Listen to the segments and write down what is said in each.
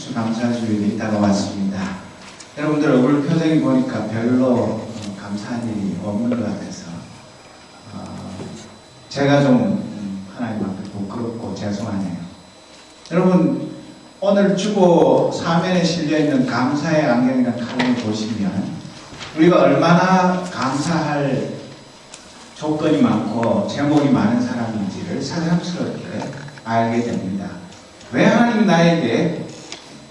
추수감사주일이 다가왔습니다. 여러분들 얼굴 표정이 보니까 별로 감사한 일이 없는 것 같아서 제가 좀 하나님 앞에 부끄럽고 죄송하네요. 여러분 오늘 주보 사면에 실려있는 감사의 안경이라는 칼럼을 보시면 우리가 얼마나 감사할 조건이 많고 제목이 많은 사람인지를 새삼스럽게 알게 됩니다. 왜 하나님이 나에게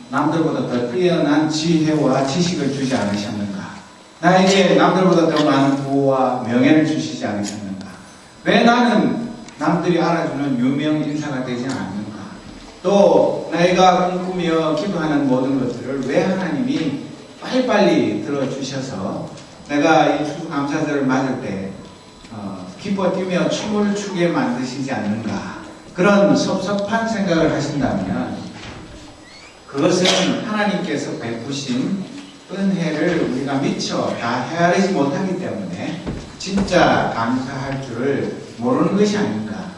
남들보다 더 뛰어난 지혜와 지식을 주지 않으셨는가? 나에게 남들보다 더 많은 부와 명예를 주시지 않으셨는가? 왜 나는 남들이 알아주는 유명 인사가 되지 않는가? 또 내가 꿈꾸며 기도하는 모든 것들을 왜 하나님이 빨리빨리 들어주셔서 내가 이 추수감사절을 맞을 때 기뻐 뛰며 춤을 추게 만드시지 않는가? 그런 섭섭한 생각을 하신다면 그것은 하나님께서 베푸신 은혜를 우리가 미처 다 헤아리지 못하기 때문에 진짜 감사할 줄을 모르는 것이 아닌가,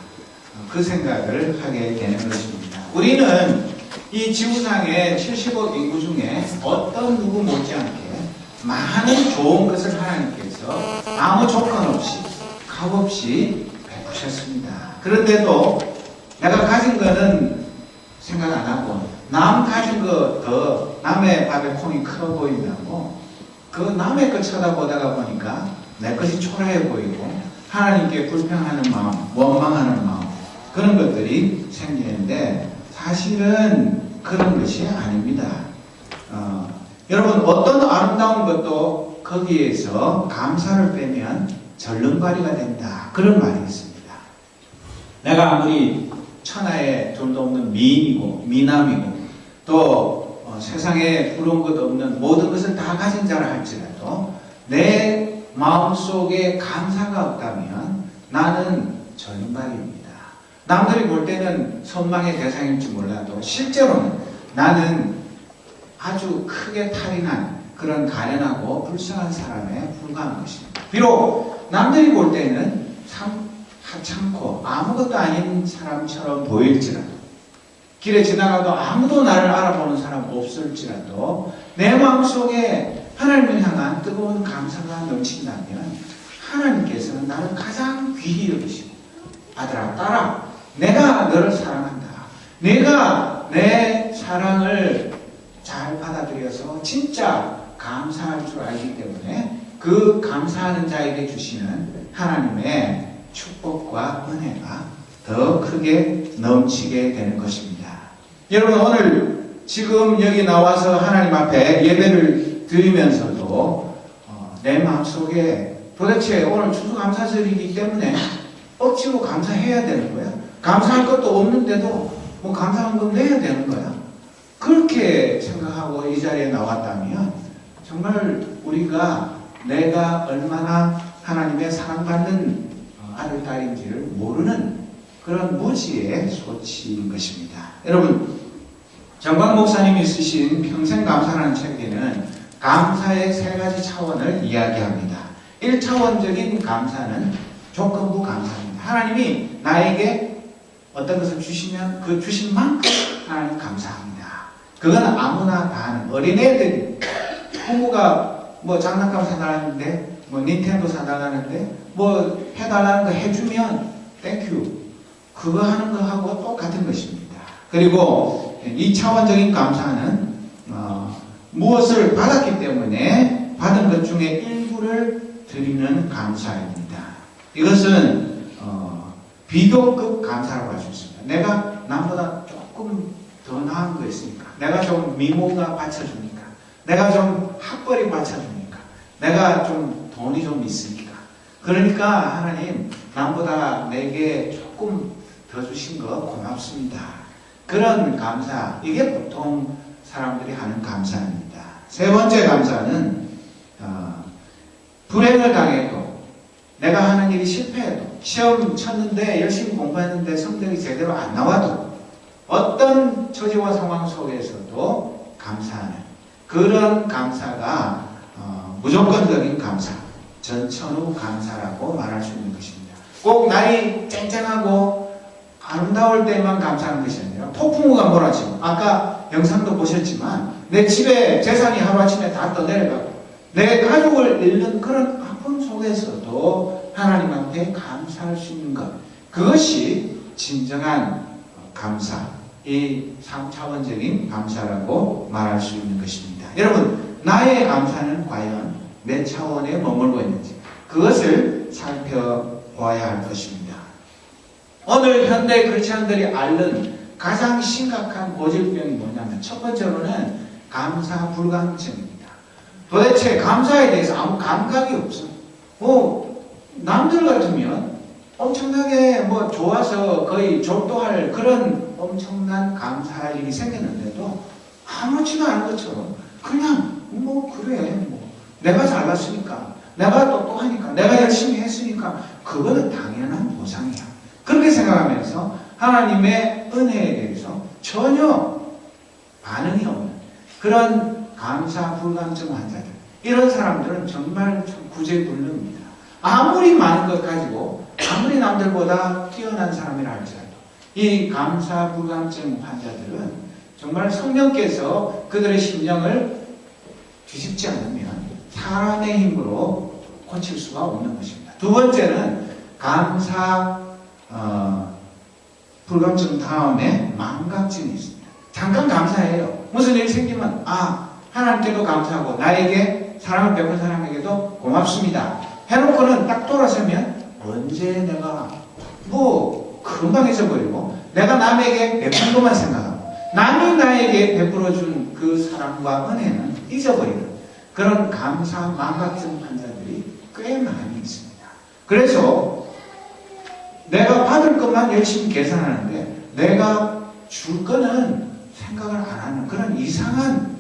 그 생각을 하게 되는 것입니다. 우리는 이 지구상의 70억 인구 중에 어떤 누구 못지않게 많은 좋은 것을 하나님께서 아무 조건 없이 값없이 베푸셨습니다. 그런데도 내가 가진 거는 생각 안 하고 남 가진 거 더 남의 밥에 콩이 커 보인다고 그 남의 거 쳐다보다가 보니까 내 것이 초라해 보이고 하나님께 불평하는 마음, 원망하는 마음, 그런 것들이 생기는데 사실은 그런 것이 아닙니다. 여러분 어떤 아름다운 것도 거기에서 감사를 빼면 절름발이가 된다, 그런 말이 있습니다. 내가 아무리 천하에 둘도 없는 미인이고 미남이고 또 세상에 부러운 것 없는 모든 것을 다 가진 자라 할지라도 내 마음속에 감사가 없다면 나는 절름발입니다. 남들이 볼 때는 선망의 대상일지 몰라도 실제로는 나는 아주 크게 탈이 난 그런 가련하고 불쌍한 사람에 불과한 것입니다. 비록 남들이 볼 때는 참 하찮고 아무것도 아닌 사람처럼 보일지라도 길에 지나가도 아무도 나를 알아보는 사람 없을지라도 내 마음속에 하나님을 향한 뜨거운 감사가 넘친다면 하나님께서는 나를 가장 귀히 여기시고 아들아 딸아 내가 너를 사랑한다, 내가 내 사랑을 잘 받아들여서 진짜 감사할 줄 알기 때문에 그 감사하는 자에게 주시는 하나님의 축복과 은혜가 더 크게 넘치게 되는 것입니다. 여러분 오늘 지금 여기 나와서 하나님 앞에 예배를 드리면서도 내 마음속에 도대체 오늘 추수감사절이기 때문에 억지로 감사해야 되는 거야? 감사할 것도 없는데도 뭐 감사한금 내야 되는 거야? 그렇게 생각하고 이 자리에 나왔다면 정말 우리가 내가 얼마나 하나님의 사랑받는 아들, 딸인지를 모르는 그런 무지의 소치인 것입니다. 여러분, 정광 목사님이 쓰신 평생 감사라는 책에는 감사의 세 가지 차원을 이야기합니다. 1차원적인 감사는 조건부 감사입니다. 하나님이 나에게 어떤 것을 주시면 그 주신 만큼 하나님 감사합니다. 그건 아무나 다 하는, 어린애들이 부모가 뭐 장난감 사달라는데 뭐 닌텐도 사달라는데 뭐 해달라는 거 해주면 땡큐, 그거 하는 거하고 똑같은 것입니다. 그리고 2차원적인 감사는 무엇을 받았기 때문에 받은 것 중에 일부를 드리는 감사입니다. 이것은 비교급 감사라고 할 수 있습니다. 내가 남보다 조금 더 나은 거 있으니까, 내가 좀 미모가 받쳐주니까, 내가 좀 학벌이 받쳐주니까, 내가 좀 돈이 좀 있으니까, 그러니까 하나님 남보다 내게 조금 더 주신 거 고맙습니다. 그런 감사, 이게 보통 사람들이 하는 감사입니다. 세 번째 감사는 불행을 당해도, 내가 하는 일이 실패해도, 시험 쳤는데 열심히 공부했는데 성적이 제대로 안 나와도, 어떤 처지와 상황 속에서도 감사하는 그런 감사가 무조건적인 감사, 전천후 감사라고 말할 수 있는 것입니다. 꼭 날이 쨍쨍하고 아름다울 때만 감사하는 것이 아니라 폭풍우가 몰아치고, 아까 영상도 보셨지만 내 집에 재산이 하루아침에 다 떠내려가고 내 가족을 잃는 그런 아픔 속에서도 하나님한테 감사할 수 있는 것, 그것이 진정한 감사, 이 3차원적인 감사라고 말할 수 있는 것입니다. 여러분, 나의 감사는 과연 몇 차원에 머물고 있는지 그것을 살펴보아야 할 것입니다. 오늘 현대 크리스천들이 앓는 가장 심각한 고질병이 뭐냐면 첫 번째로는 감사 불감증입니다. 도대체 감사에 대해서 아무 감각이 없어. 남들 같으면 엄청나게 좋아서 거의 졸도할 그런 엄청난 감사할 일이 생겼는데도 아무렇지도 않은 것처럼 그냥 그래 내가 잘났으니까, 내가 똑똑하니까, 내가 열심히 했으니까 그거는 당연한 보상이야. 그렇게 생각하면서 하나님의 은혜에 대해서 전혀 반응이 없는 그런 감사 불감증 환자들, 이런 사람들은 정말 구제불능입니다. 아무리 많은 것 가지고 아무리 남들보다 뛰어난 사람이라 할지라도 이 감사 불감증 환자들은 정말 성령께서 그들의 심령을 뒤집지 않으면 사람의 힘으로 고칠 수가 없는 것입니다. 두 번째는 감사 불감증 다음에 망각증이 있습니다. 잠깐 감사해요. 무슨 일이 생기면 하나님께도 감사하고 나에게 사랑을 베푼 사람에게도 고맙습니다 해놓고는 딱 돌아서면 언제 내가 금방 잊어버리고 내가 남에게 베푼 것만 생각하고 남이 나에게 베풀어준 그 사랑과 은혜는 잊어버리는 그런 감사 망각증 환자들이 꽤 많이 있습니다. 그래서 내가 받을 것만 열심히 계산하는데 내가 줄 거는 생각을 안 하는 그런 이상한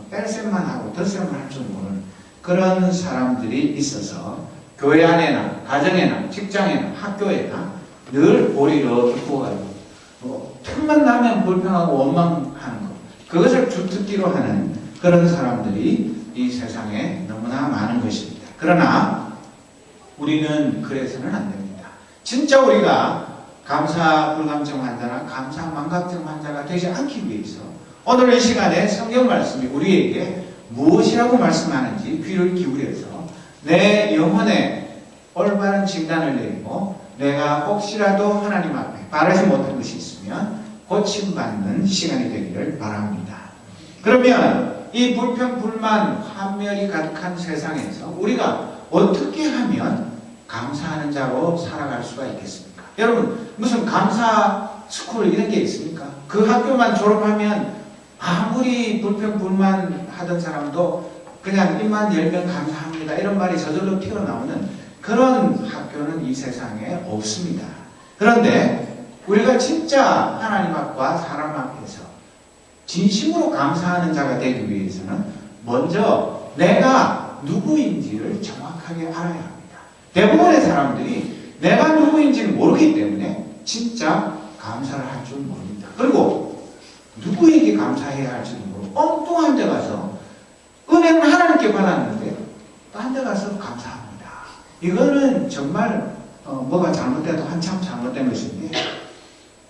뺄셈만 하고 덧셈을 할 줄 모르는 그런 사람들이 있어서 교회 안에나 가정에나 직장에나 학교에나 늘 보리로 기쁘어가지고 틈만 나면 불평하고 원망하는 것, 그것을 주특기로 하는 그런 사람들이 이 세상에 너무나 많은 것입니다. 그러나 우리는 그래서는 안 됩니다. 진짜 우리가 감사 불감증 환자나 감사 망각증 환자가 되지 않기 위해서 오늘 이 시간에 성경 말씀이 우리에게 무엇이라고 말씀하는지 귀를 기울여서 내 영혼에 올바른 진단을 내리고 내가 혹시라도 하나님 앞에 바라지 못한 것이 있으면 고침받는 시간이 되기를 바랍니다. 그러면 이 불평, 불만, 환멸이 가득한 세상에서 우리가 어떻게 하면 감사하는 자로 살아갈 수가 있겠습니까? 여러분, 무슨 감사 스쿨 이런 게 있습니까? 그 학교만 졸업하면 아무리 불평, 불만 하던 사람도 그냥 입만 열면 감사합니다 이런 말이 저절로 튀어나오는 그런 학교는 이 세상에 없습니다. 그런데 우리가 진짜 하나님 앞과 사람 앞에서 진심으로 감사하는 자가 되기 위해서는 먼저 내가 누구인지를 정확하게 알아야 합니다. 대부분의 사람들이 내가 누구인지를 모르기 때문에 진짜 감사를 할 줄 모릅니다. 그리고 누구에게 감사해야 할지도 모르고 엉뚱한 데 가서 은혜는 하나님께 받았는데 딴 데 가서 감사합니다. 이거는 정말 뭐가 잘못돼도 한참 잘못된 것인데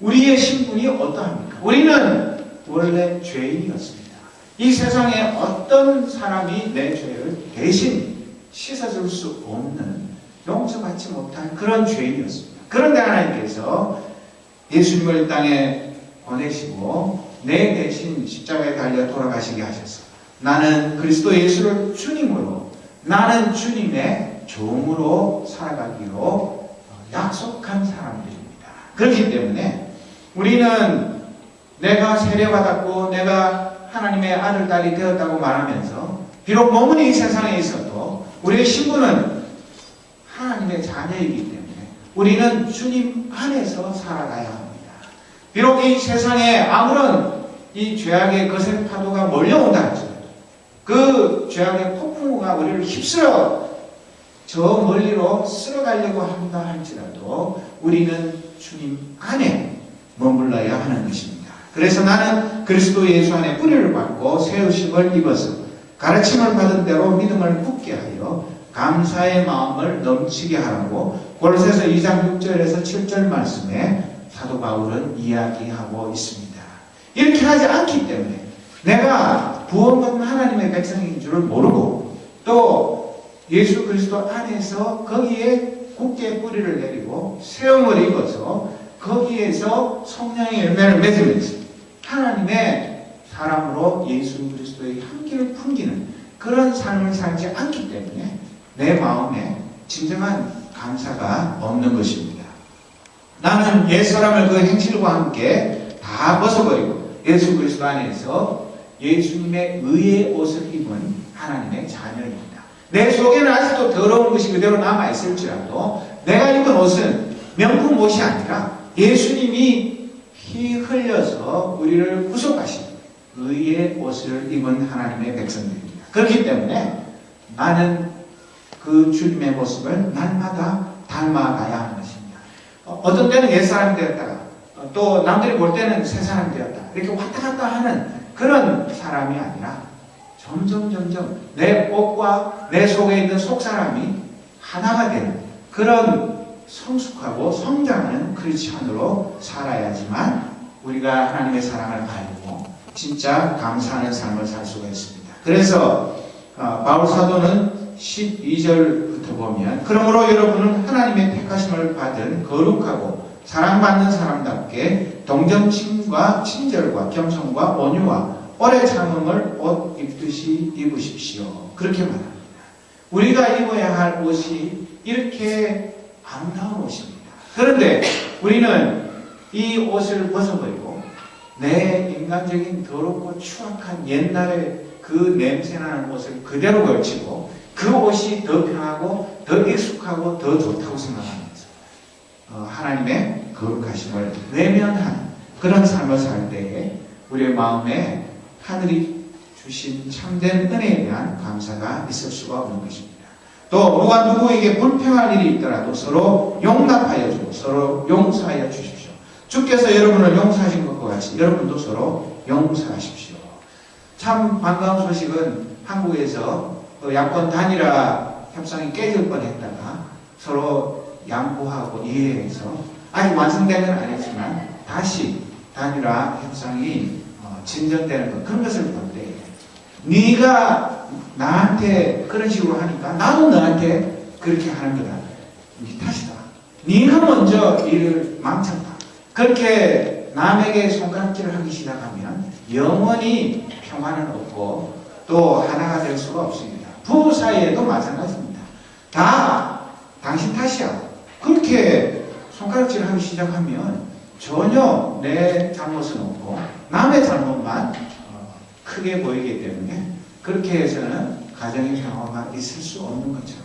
우리의 신분이 어떠합니까? 우리는 원래 죄인이었습니다. 이 세상에 어떤 사람이 내 죄를 대신 씻어줄 수 없는, 용서받지 못한 그런 죄인이었습니다. 그런데 하나님께서 예수님을 이 땅에 보내시고 내 대신 십자가에 달려 돌아가시게 하셔서 나는 그리스도 예수를 주님으로, 나는 주님의 종으로 살아가기로 약속한 사람들입니다. 그렇기 때문에 우리는 내가 세례받았고 내가 하나님의 아들, 딸이 되었다고 말하면서 비록 몸은 이 세상에 있어도 우리의 신분은 하나님의 자녀이기 때문에 우리는 주님 안에서 살아가야 합니다. 비록 이 세상에 아무런 이 죄악의 거센 파도가 몰려온다 할지라도 그 죄악의 폭풍우가 우리를 휩쓸어 저 멀리로 쓸어가려고 한다 할지라도 우리는 주님 안에 머물러야 하는 것입니다. 그래서 나는 그리스도 예수 안에 뿌리를 받고 새 의식을 입어서 가르침을 받은 대로 믿음을 굳게 하여 감사의 마음을 넘치게 하라고 골로새서 2장 6절에서 7절 말씀에 사도 바울은 이야기하고 있습니다. 이렇게 하지 않기 때문에 내가 구원받은 하나님의 백성인 줄을 모르고 또 예수 그리스도 안에서 거기에 굳게 뿌리를 내리고 세움을 입어서 거기에서 성령의 열매를 맺으면서 하나님의 사람으로 예수 그리스도의 향기를 풍기는 그런 삶을 살지 않기 때문에 내 마음에 진정한 감사가 없는 것입니다. 나는 옛사람을 그 행실과 함께 다 벗어버리고 예수 그리스도 안에서 예수님의 의의 옷을 입은 하나님의 자녀입니다. 내 속에는 아직도 더러운 것이 그대로 남아있을지라도 내가 입은 옷은 명품 옷이 아니라 예수님이 피 흘려서 우리를 구속하신 의의 옷을 입은 하나님의 백성들입니다. 그렇기 때문에 나는 그 주님의 모습을 날마다 닮아가야 하는 것입니다. 어떤 때는 옛사람이 되었다가 또 남들이 볼 때는 새사람이 되었다. 이렇게 왔다 갔다 하는 그런 사람이 아니라 점점 내 옷과 내 속에 있는 속사람이 하나가 되는 그런 성숙하고 성장하는 크리스찬으로 살아야지만 우리가 하나님의 사랑을 알고 진짜 감사하는 삶을 살 수가 있습니다. 그래서 바울 사도는 12절부터 보면 그러므로 여러분은 하나님의 택하심을 받은 거룩하고 사랑받는 사람답게 동정심과 친절과 겸손과 온유와 오래 참음을 옷 입듯이 입으십시오. 그렇게 말합니다. 우리가 입어야 할 옷이 이렇게 아름다운 옷입니다. 그런데 우리는 이 옷을 벗어버리고 내 인간적인 더럽고 추악한 옛날의 그 냄새나는 옷을 그대로 걸치고 그 옷이 더 편하고 더 익숙하고 더 좋다고 생각하면서 하나님의 거룩하심을 외면하는 그런 삶을 살 때에 우리의 마음에 하늘이 주신 참된 은혜에 대한 감사가 있을 수가 없는 것입니다. 또 누가 누구에게 불평할 일이 있더라도 서로 용납하여 주고 서로 용서하여 주십시오. 주께서 여러분을 용서하신 것과 같이 여러분도 서로 용서하십시오. 참 반가운 소식은 한국에서 야권 단일화 협상이 깨질 뻔했다가 서로 양보하고 이해해서 아직 완성되는 건 아니지만 다시 단일화 협상이 진전되는 것, 그런 것을 볼 때 네가 나한테 그런 식으로 하니까 나도 너한테 그렇게 하는 거다. 네 탓이다. 네가 먼저 일을 망쳤다. 그렇게 남에게 손가락질을 하기 시작하면 영원히 평화는 없고 또 하나가 될 수가 없습니다. 부부 사이에도 마찬가지입니다. 다 당신 탓이야. 그렇게 손가락질을 하기 시작하면 전혀 내 잘못은 없고 남의 잘못만 크게 보이기 때문에 그렇게 해서는 가정의 평화가 있을 수 없는 거죠.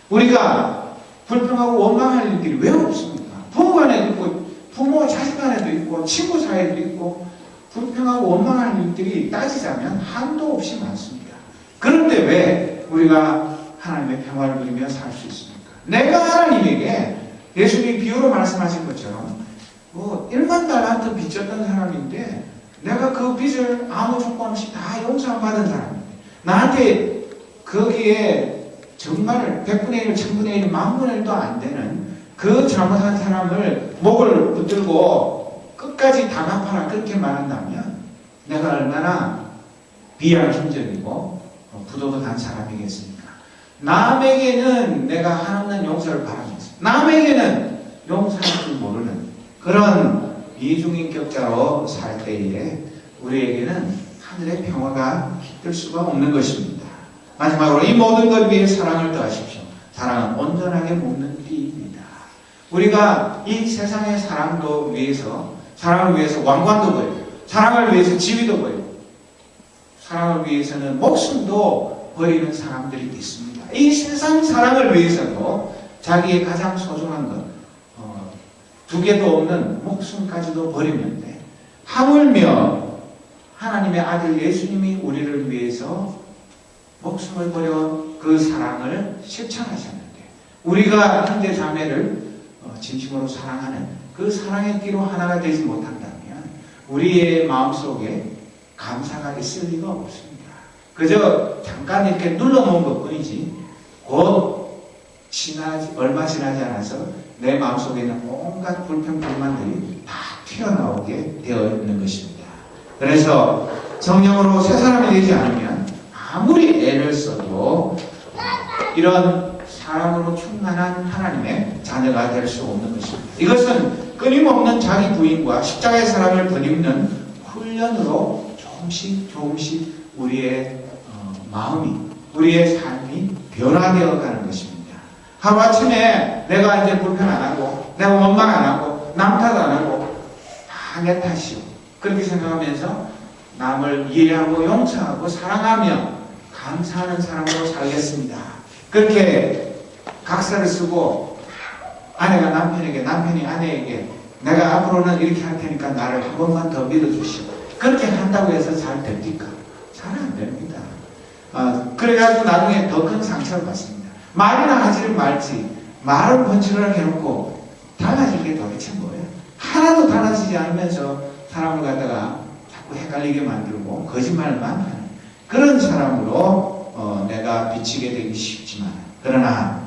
우리가 불평하고 원망할 일들이 왜 없습니까? 부부 간에도 있고 부모 자식 간에도 있고 친구 사이에도 있고 불평하고 원망할 일들이 따지자면 한도 없이 많습니다. 그런데 왜 우리가 하나님의 평화를 누리며 살 수 있습니까? 내가 하나님에게 예수님이 비유로 말씀하신 것처럼 1만 달란트 빚졌던 사람인데 내가 그 빚을 아무 조건 없이 다 용서받은 사람인데 나한테 거기에 정말 100분의 1, 1000분의 1, 10,000분의 1도 안 되는 그 잘못한 사람을 목을 붙들고 끝까지 다 갚아라 그렇게 말한다면 내가 얼마나 비양심적이고 부도덕한 사람이겠습니까? 남에게는 내가 한없는 용서를 바라면서 남에게는 용서할 줄 모르는 그런 이중인격자로 살 때에 우리에게는 하늘의 평화가 깃들 수가 없는 것입니다. 마지막으로 이 모든 것 위에 사랑을 더하십시오. 사랑은 온전하게 묶는 띠입니다. 우리가 이 세상의 사랑을 위해서 왕관도 버리고 사랑을 위해서 지위도 버리고 사랑을 위해서는 목숨도 버리는 사람들이 있습니다. 이 세상 사랑을 위해서도 자기의 가장 소중한 것 두 개도 없는 목숨까지도 버리는데 하물며 하나님의 아들 예수님이 우리를 위해서 목숨을 버려 그 사랑을 실천하셨는데 우리가 형제 자매를 진심으로 사랑하는 그 사랑의 띠로 하나가 되지 못한다면 우리의 마음속에 감사가 있을 리가 없습니다. 그저 잠깐 이렇게 눌러놓은 것뿐이지 곧 얼마 지나지 않아서 내 마음속에 있는 온갖 불평 불만들이 다 튀어나오게 되어 있는 것입니다. 그래서 성령으로 새 사람이 되지 않으면 아무리 애를 써도 이런 사랑으로 충만한 하나님의 자녀가 될 수 없는 것입니다. 이것은 끊임없는 자기 부인과 십자가의 사랑을 덧입는 훈련으로 조금씩 우리의 마음이, 우리의 삶이 변화되어 가는 것입니다. 하루아침에 내가 이제 불편 안 하고, 내가 원망 안 하고, 남 탓 안 하고, 다 내 탓이요. 그렇게 생각하면서 남을 이해하고 용서하고 사랑하며 감사하는 사람으로 살겠습니다. 그렇게 각서를 쓰고 아내가 남편에게, 남편이 아내에게 내가 앞으로는 이렇게 할 테니까 나를 한 번만 더 믿어주시오. 그렇게 한다고 해서 잘 됩니까? 잘 안 됩니다. 그래가지고 나중에 더 큰 상처를 받습니다. 말이나 하지를 말지 말을 번지르르 해놓고 달라질 게 도대체 뭐예요? 하나도 달라지지 않으면서 사람을 갖다가 자꾸 헷갈리게 만들고 거짓말만 하는 그런 사람으로 내가 비치게 되기 쉽지만, 그러나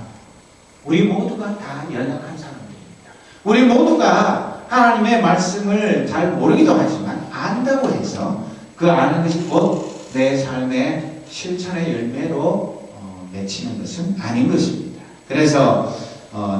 우리 모두가 다 연약한 사람들입니다. 우리 모두가 하나님의 말씀을 잘 모르기도 하지만 안다고 해서 그 아는 것이 곧 내 삶의 실천의 열매로 맺히는 것은 아닌 것입니다. 그래서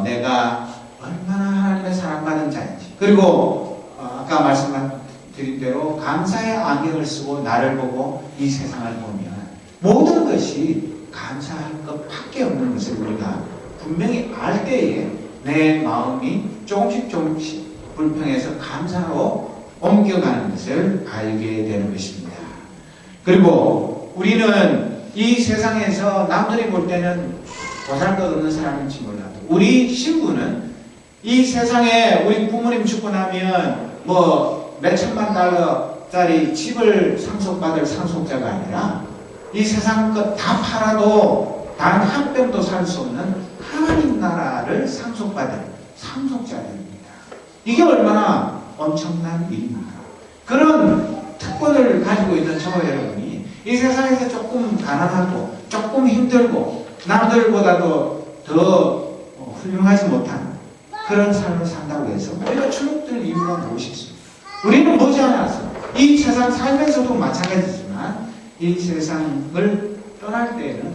내가 얼마나 하나님의 사랑받은 자인지, 그리고 아까 말씀드린 대로 감사의 안경을 쓰고 나를 보고 이 세상을 보면 모든 것이 감사할 것밖에 없는 것을 우리가 분명히 알 때에 내 마음이 조금씩 불평해서 감사로 옮겨가는 것을 알게 되는 것입니다. 그리고 우리는 이 세상에서 남들이 볼 때는 보잘것없는 사람인지 몰라도 우리 신부는 이 세상에 우리 부모님 죽고 나면 뭐 몇천만 달러짜리 집을 상속받을 상속자가 아니라 이 세상 것 다 팔아도 단 한 뼘도 살 수 없는 하나님 나라를 상속받을 상속자들입니다. 이게 얼마나 엄청난 일입니까? 그런 특권을 가지고 있는 저와 여러분이 이 세상에서 조금 가난하고 조금 힘들고 남들보다도 더 훌륭하지 못한 그런 삶을 산다고 해서 우리가 주눅들 이유가 무엇이 있습니까? 우리는 머지않아서 이 세상 살면서도 마찬가지지만 이 세상을 떠날 때에는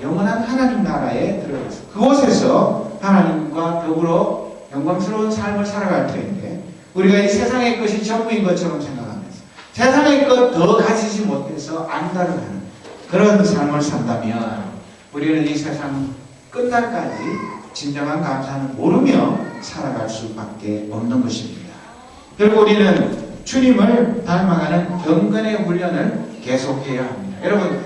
영원한 하나님 나라에 들어가서 그곳에서 하나님과 더불어 영광스러운 삶을 살아갈 터인데, 우리가 이 세상의 것이 전부인 것처럼 생각하면서 세상의 것 더 가지지 못해서 안달을 하는 그런 삶을 산다면 우리는 이 세상 끝날까지 진정한 감사는 모르며 살아갈 수밖에 없는 것입니다. 결국 우리는 주님을 닮아가는 경건의 훈련을 계속해야 합니다. 여러분,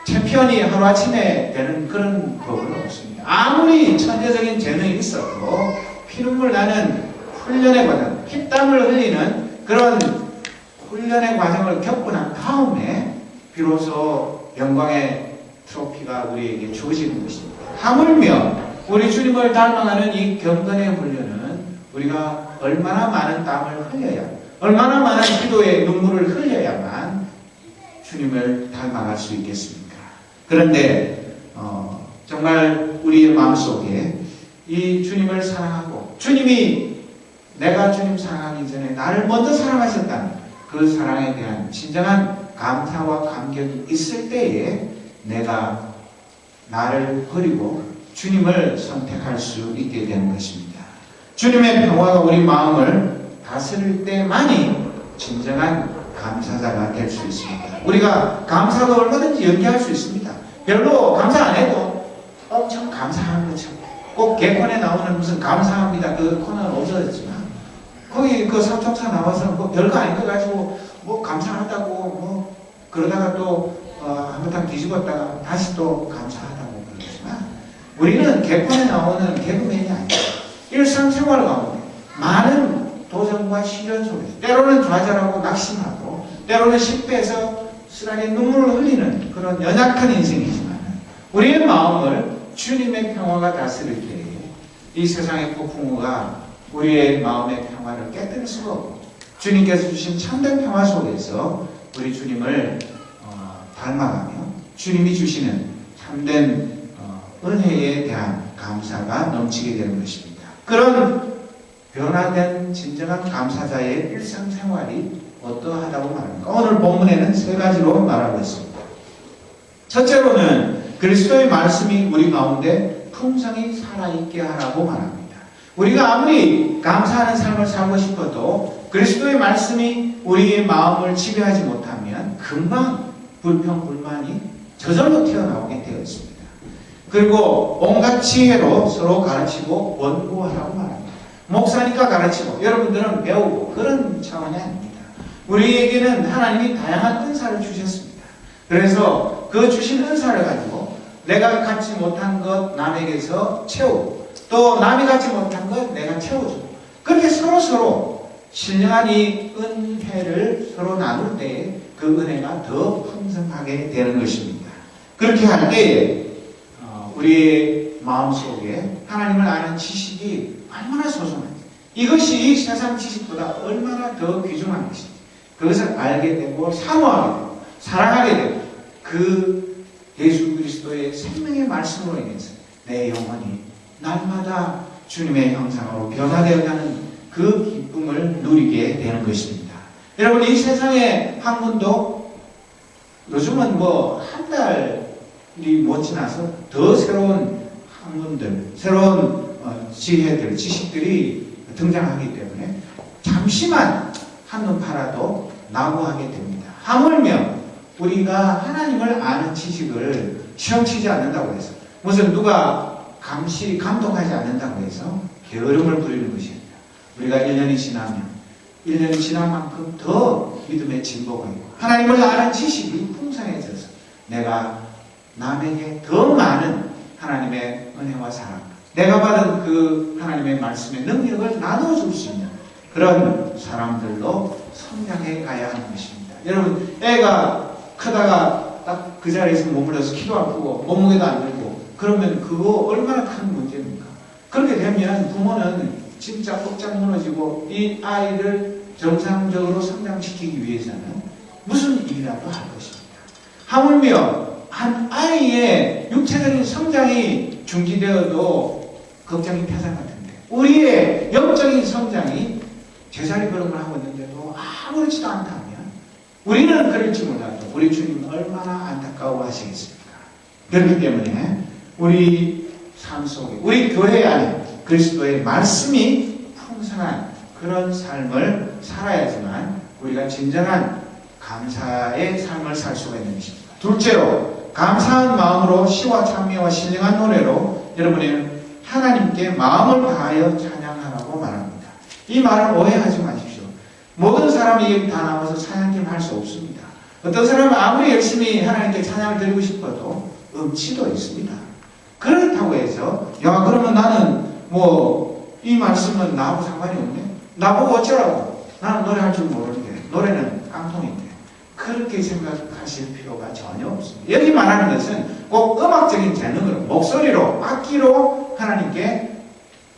챔피언이 하루아침에 되는 그런 법은 없습니다. 아무리 천재적인 재능이 있어도 피눈물 나는 훈련의 과정, 피땀을 흘리는 그런 훈련의 과정을 겪고 난 다음에 비로소 영광의 트로피가 우리에게 주어지는 것입니다. 하물며 우리 주님을 닮아가는 이 경건의 훈련은 우리가 얼마나 많은 땀을 흘려야, 얼마나 많은 기도의 눈물을 흘려야만 주님을 닮아갈 수 있겠습니까? 그런데 정말 우리의 마음속에 이 주님을 사랑하고 주님이 내가 주님 사랑하기 전에 나를 먼저 사랑하셨다는 그 사랑에 대한 진정한 감사와 감격이 있을 때에 내가 나를 버리고 주님을 선택할 수 있게 되는 것입니다. 주님의 평화가 우리 마음을 다스릴 때만이 진정한 감사자가 될 수 있습니다. 우리가 감사도 얼마든지 연기할 수 있습니다. 별로 감사 안 해도 엄청 감사한 것처럼, 꼭 개콘에 나오는 무슨 감사합니다 그 코너는 없어졌지만 거기 그 삼총사 나와서 뭐 별거 아닌 거 가지고 뭐 감사하다고 뭐 그러다가 또 한바탕 뒤집었다가 다시 또 감사하다고 그러지만, 우리는 개콘에 나오는 개그맨이 아니에요. 일상생활 가운데 많은 도전과 시련 속에서 때로는 좌절하고 낙심하고 때로는 실패해서 쓰라린 눈물을 흘리는 그런 연약한 인생이지만, 우리의 마음을 주님의 평화가 다스릴 때에 이 세상의 폭풍우가 우리의 마음의 평화를 깨뜨릴 수가 없고, 주님께서 주신 참된 평화 속에서 우리 주님을 닮아가며 주님이 주시는 참된 은혜에 대한 감사가 넘치게 되는 것입니다. 그런 변화된 진정한 감사자의 일상생활이 어떠하다고 말합니까? 오늘 본문에는 세 가지로 말하고 있습니다. 첫째로는 그리스도의 말씀이 우리 가운데 풍성히 살아있게 하라고 말합니다. 우리가 아무리 감사하는 삶을 살고 싶어도 그리스도의 말씀이 우리의 마음을 지배하지 못하면 금방 불평, 불만이 저절로 튀어나오게 되어 있습니다. 그리고 온갖 지혜로 서로 가르치고 원고하라고 말합니다. 목사니까 가르치고 여러분들은 배우고 그런 차원이 아닙니다. 우리에게는 하나님이 다양한 은사를 주셨습니다. 그래서 그 주신 은사를 가지고 내가 갖지 못한 것 남에게서 채우고 또 남이 갖지 못한 것 내가 채워주고 그렇게 서로 신령한 이 은혜를 서로 나눌 때에 그 은혜가 더 풍성하게 되는 것입니다. 그렇게 할 때에 우리의 마음속에 하나님을 아는 지식이 얼마나 소중한지 이것이 이 세상 지식보다 얼마나 더 귀중한 것인지 그것을 알게 되고 사모하게 되고 사랑하게 되고 그 예수 그리스도의 생명의 말씀으로 인해서 내 영혼이 날마다 주님의 형상으로 변화되어가는 그 기쁨을 누리게 되는 것입니다. 여러분 이 세상에 한 분도 요즘은 뭐 한 달이 못 지나서 더 새로운 학문들, 새로운 지혜들, 지식들이 등장하기 때문에 잠시만 한눈 팔아도 나무하게 됩니다. 하물며 우리가 하나님을 아는 지식을 시험치지 않는다고 해서 무슨 누가 감독하지 않는다고 해서 게으름을 부리는 것이 아니라 우리가 1년이 지나면 1년이 지난 만큼 더 믿음의 진보가 있고 하나님을 아는 지식이 풍성해져서 내가 남에게 더 많은 하나님의 은혜와 사랑 내가 받은 그 하나님의 말씀의 능력을 나눠줄 수 있는 그런 사람들로 성장해 가야 하는 것입니다. 여러분 애가 크다가 딱 그 자리에서 머물러서 키도 아프고 몸무게도 안 들고 그러면 그거 얼마나 큰 문제입니까? 그렇게 되면 부모는 진짜 억장 무너지고 이 아이를 정상적으로 성장시키기 위해서는 무슨 일이라도 할 것입니다. 하물며 한 아이의 육체적인 성장이 중지되어도 걱정이 태산 같은데 우리의 영적인 성장이 제자리 걸음을 하고 있는데도 아무렇지도 않다면 우리는 그럴지 몰라도 우리 주님은 얼마나 안타까워 하시겠습니까? 그렇기 때문에 우리 삶 속에 우리 교회 안에 그리스도의 말씀이 풍성한 그런 삶을 살아야지만 우리가 진정한 감사의 삶을 살 수가 있는 것입니다. 둘째로 감사한 마음으로 시와 찬미와 신령한 노래로 여러분의 하나님께 마음을 다하여 찬양하라고 말합니다. 이 말을 오해하지 마십시오. 모든 사람이 다 나와서 찬양팀 할 수 없습니다. 어떤 사람은 아무리 열심히 하나님께 찬양을 드리고 싶어도 음치도 있습니다. 그렇다고 해서 야 그러면 나는 뭐 이 말씀은 나하고 상관이 없네. 나보고 어쩌라고. 나는 노래할 줄 모르는데 노래는 깡통인데 그렇게 생각하실 필요가 전혀 없습니다. 여기 말하는 것은 꼭 음악적인 재능으로 목소리로 악기로 하나님께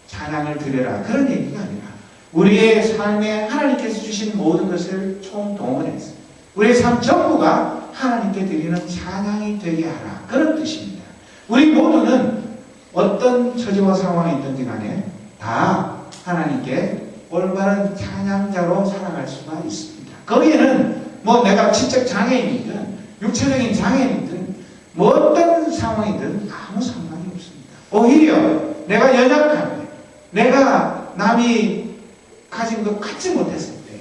찬양을 드려라 그런 얘기가 아니라 우리의 삶에 하나님께서 주신 모든 것을 총동원해서 우리의 삶 전부가 하나님께 드리는 찬양이 되게 하라 그런 뜻입니다. 우리 모두는 어떤 처지와 상황이 있든지 간에 다 하나님께 올바른 찬양자로 살아갈 수가 있습니다. 거기에는 뭐 내가 지적 장애인이든 육체적인 장애인이든 뭐 어떤 상황이든 아무 상관이 없습니다. 오히려 내가 연약한데 내가 남이 가진 것 갖지 못했을 때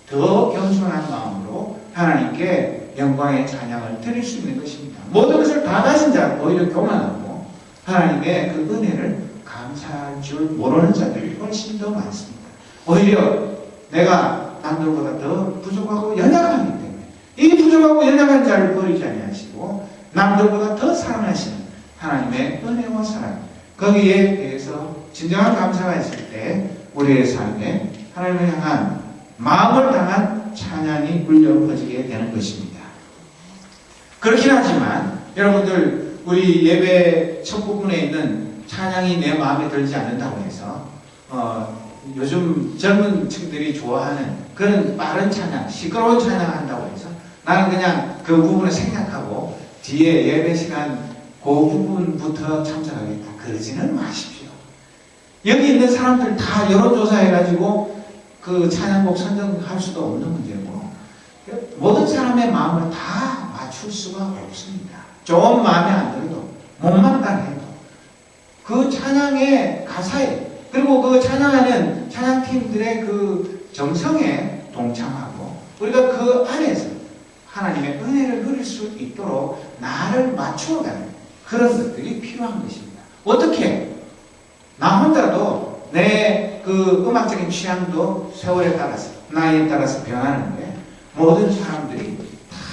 더 겸손한 마음으로 하나님께 영광의 찬양을 드릴 수 있는 것입니다. 모든 것을 다 가진 자는 오히려 교만하고 하나님의 그 은혜를 감사할 줄 모르는 자들이 훨씬 더 많습니다. 오히려 내가 남들보다 더 부족하고 연약하기 때문에 이 부족하고 연약한 자를 버리지 아니하시고 남들보다 더 사랑하시는 하나님의 은혜와 사랑 거기에 대해서 진정한 감사가 있을 때 우리의 삶에 하나님을 향한 마음을 당한 찬양이 울려 퍼지게 되는 것입니다. 그렇긴 하지만 여러분들 우리 예배 첫 부분에 있는 찬양이 내 마음에 들지 않는다고 해서 요즘 젊은 층들이 좋아하는 그런 빠른 찬양, 시끄러운 찬양 한다고 해서 나는 그냥 그 부분을 생략하고 뒤에 예배 시간 그 부분부터 참석하겠다. 그러지는 마십시오. 여기 있는 사람들 다 여론조사 해가지고 그 찬양곡 선정할 수도 없는 문제고 모든 사람의 마음을 다 맞출 수가 없습니다. 좀 마음에 안 들어도, 못만만 해도, 그 찬양의 가사에, 그리고 그 찬양하는 찬양팀들의 그 정성에 동참하고, 우리가 그 안에서 하나님의 은혜를 누릴 수 있도록 나를 맞추어가는 그런 것들이 필요한 것입니다. 어떻게? 나 혼자도 내 그 음악적인 취향도 세월에 따라서, 나이에 따라서 변하는데, 모든 사람들이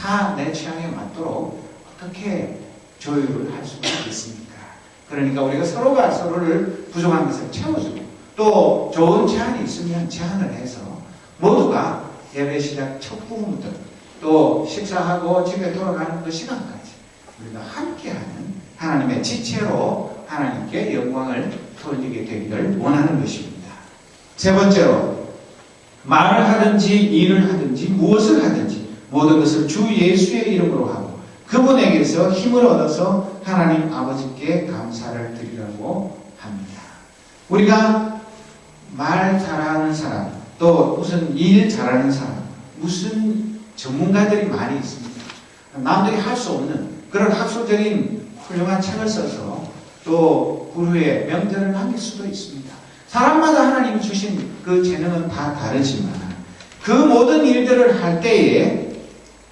다 내 취향에 맞도록 어떻게 조율을 할 수가 있습니까? 그러니까 우리가 서로가 서로를 부족한 것을 채워주고, 또 좋은 제안이 있으면 제안을 해서 모두가 예배 시작 첫 부분부터 또 식사하고 집에 돌아가는 그 시간까지 우리가 함께하는 하나님의 지체로 하나님께 영광을 돌리게 되기를 원하는 것입니다. 세 번째로, 말을 하든지 일을 하든지 무엇을 하든지 모든 것을 주 예수의 이름으로 하고 그분에게서 힘을 얻어서 하나님 아버지께 감사를 드리라고 합니다. 우리가 말 잘하는 사람, 또 무슨 일 잘하는 사람, 무슨 전문가들이 많이 있습니다. 남들이 할 수 없는 그런 학술적인 훌륭한 책을 써서 또 그 후에 명대를 남길 수도 있습니다. 사람마다 하나님이 주신 그 재능은 다 다르지만 그 모든 일들을 할 때에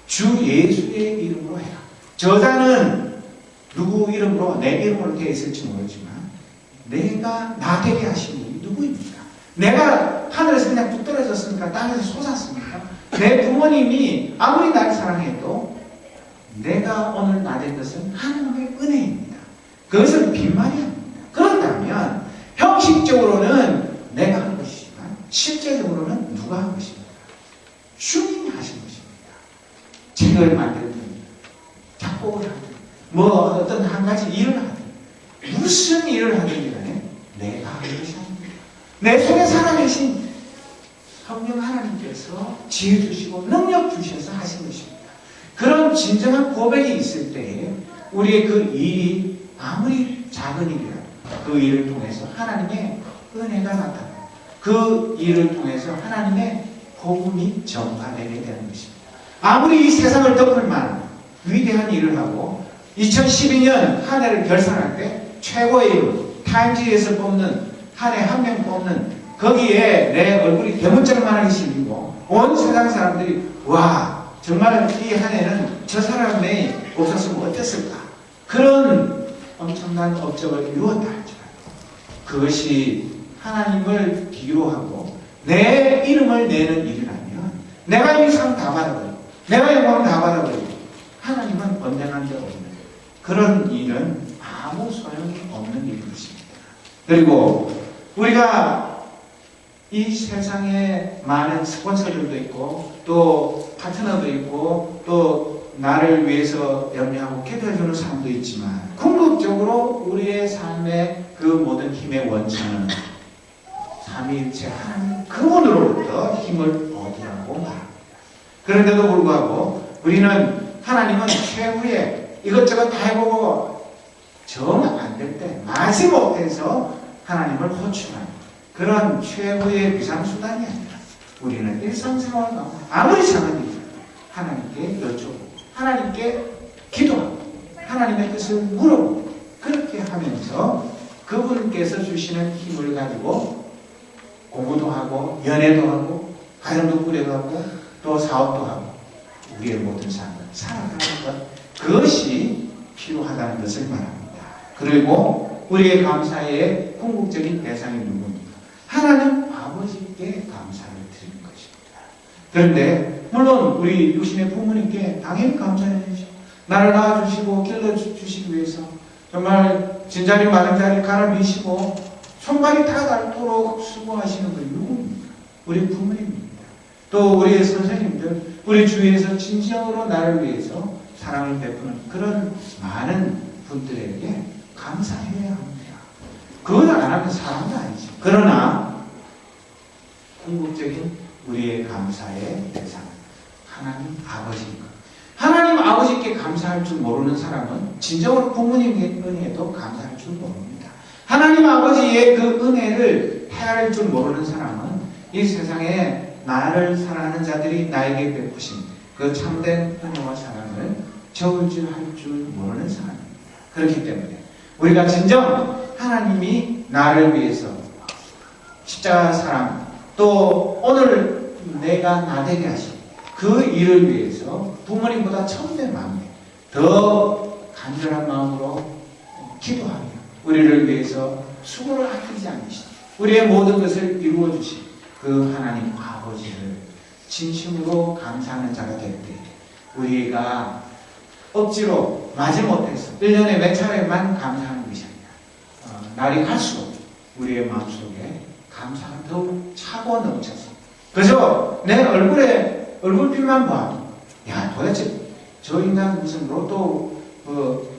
주 예수의 이름으로 해라. 저자는 누구 이름으로, 내 이름으로 되어 있을지 모르지만 내가 나 되게 하신 분이 누구입니까? 내가 하늘에서 그냥 뚝 떨어졌습니까? 땅에서 솟았습니까? 내 부모님이 아무리 나를 사랑해도 내가 오늘 나 된 것은 하나님의 은혜입니다. 그것은 빈말이 아닙니다. 그렇다면 형식적으로는 내가 한 것이지만 실제적으로는 누가 한 것입니까? 주님이 하신 것입니다. 책을 만들든 작곡을 하든 뭐 어떤 한 가지 일을 하든 무슨 일을 하든 간에 내가 한 것이 아닙니다. 내 속에 살아계신 성령 하나님께서 지혜 주시고 능력 주셔서 하신 것입니다. 그런 진정한 고백이 있을 때에 우리의 그 일이 아무리 작은 일이라도 그 일을 통해서 하나님의 은혜가 나타나요. 그 일을 통해서 하나님의 복음이 전파되게 되는 것입니다. 아무리 이 세상을 덮을 만한 위대한 일을 하고 2012년 한 해를 결산할 때 최고의 이름, 타임지에서 뽑는 한 해 한 명 뽑는 거기에 내 얼굴이 대문짝만하게 실리고 온 세상 사람들이 와 정말 이 한 해는 저 사람이 없었으면 어땠을까, 그런 엄청난 업적을 이루었다 할지라도 그것이 하나님을 기로하고 내 이름을 내는 일이라면 내가 이 상 다 받아버리고 내가 영광을 다 받아버리고 하나님은 언쟁한 데 없는 그런 일은 아무 소용이 없는 일인 것입니다. 그리고 우리가 이 세상에 많은 스폰서들도 있고 또 파트너도 있고 또 나를 위해서 염려하고 기도해주는 사람도 있지만 궁극적으로 우리의 삶의 그 모든 힘의 원천은 삼위일체 하나님 그분으로부터 힘을 얻으라고 말합니다. 그런데도 불구하고 우리는 하나님은 최후의 이것저것 다 해보고 정 안 될 때 마지못해서 하나님을 호출하는 그런 최후의 비상수단이 아니라 우리는 일상생활 가운데 아무리 작은 일이라도 하나님께 여쭤보고 하나님께 기도하고 하나님의 뜻을 물어보고 그렇게 하면서 그분께서 주시는 힘을 가지고 공부도 하고 연애도 하고 가정도 꾸려가고 또 사업도 하고 우리의 모든 삶을 살아가는 것, 그것이 필요하다는 것을 말합니다. 그리고 우리의 감사의 궁극적인 대상이 누구입니까? 하나님 아버지께 감사를 드리는 것입니다. 그런데 물론 우리 육신의 부모님께 당연히 감사해야죠. 나를 낳아주시고 길러주시기 위해서 정말 진자리 마른자리 갈아미시고 손발이 다 닳도록 수고하시는 분이 누구입니까? 우리 부모님입니다. 또 우리의 선생님들, 우리 주위에서 진정으로 나를 위해서 사랑을 베푸는 그런 많은 분들에게 감사해야 합니다. 그걸 안 하면 사람도 아니죠. 그러나 궁극적인 우리의 감사의 대상 하나님 아버지입니다. 하나님 아버지께 감사할 줄 모르는 사람은 진정으로 부모님의 은혜에도 감사할 줄 모릅니다. 하나님 아버지의 그 은혜를 헤아릴 줄 모르는 사람은 이 세상에 나를 사랑하는 자들이 나에게 베푸신 그 참된 은혜와 사랑을 저울질할 줄 모르는 사람입니다. 그렇기 때문에 우리가 진정 하나님이 나를 위해서 십자가 사랑, 또 오늘 내가 나되게 하신 그 일을 위해서 부모님보다 천배 만배 더 간절한 마음으로 기도하며 우리를 위해서 수고를 아끼지 않으신 우리의 모든 것을 이루어 주신 그 하나님 아버지를 진심으로 감사하는 자가 될 때 우리가 억지로 마지 못해서 1년에 몇 차례만 감사하는 것이 아니라 날이 갈수록 우리의 마음속에 감사가 더욱 차고 넘쳐서 그저 내 얼굴빛만 봐도 야 도대체 저 인간 무슨 로또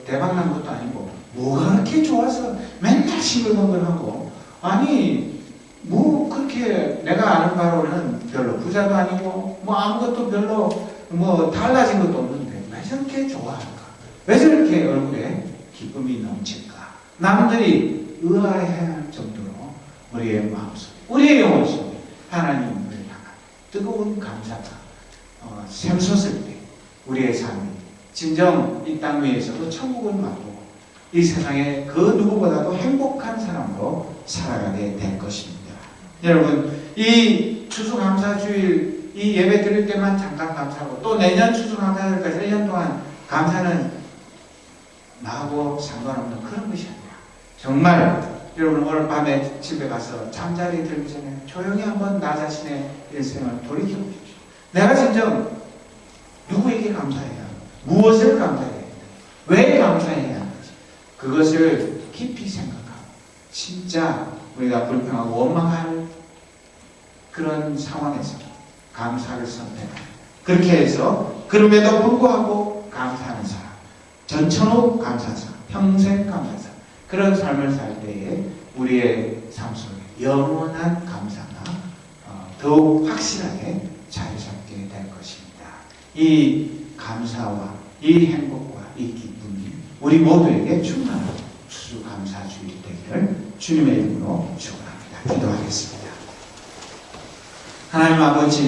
대박난 것도 아니고 뭐가 그렇게 좋아서 맨날 싱글벙글하고 아니 뭐 그렇게 내가 아는 바로는 별로 부자도 아니고 뭐 아무것도 별로 뭐 달라진 것도 없는데 왜 저렇게 좋아할까? 왜 저렇게 얼굴에 기쁨이 넘칠까? 남들이 의아해할 정도로 우리의 마음속, 우리의 영혼 속에 하나님을 향한 뜨거운 감사가 샘솟을 때 우리의 삶이 진정 이 땅 위에서도 천국을 맛보고 이 세상에 그 누구보다도 행복한 사람으로 살아가게 될 것입니다. 여러분, 이 추수감사주일 이 예배 드릴 때만 잠깐 감사하고 또 내년 추수감사주일까지 1년 동안 감사는 나하고 상관없는 그런 것이 아니라 정말 여러분 오늘 밤에 집에 가서 잠자리 들기 전에 조용히 한번 나 자신의 일생을 돌이켜 보십시오. 내가 진정 누구에게 감사해야 하는가? 무엇을 감사해야 하는가? 왜 감사해야 하는지 그것을 깊이 생각하고 진짜 우리가 불평하고 원망할 그런 상황에서 감사를 선택합니다. 그렇게 해서 그럼에도 불구하고 감사하는 사람, 전천후 감사하는 사람, 평생 감사하는 사람 그런 삶을 살 때에 우리의 삶 속에 영원한 감사가 더욱 확실하게 자리 잡게 될 것입니다. 이 감사와 이 행복과 이 기쁨이 우리 모두에게 충만한 추수감사주일 되기를 주님의 이름으로 축원합니다. 기도하겠습니다. 하나님 아버지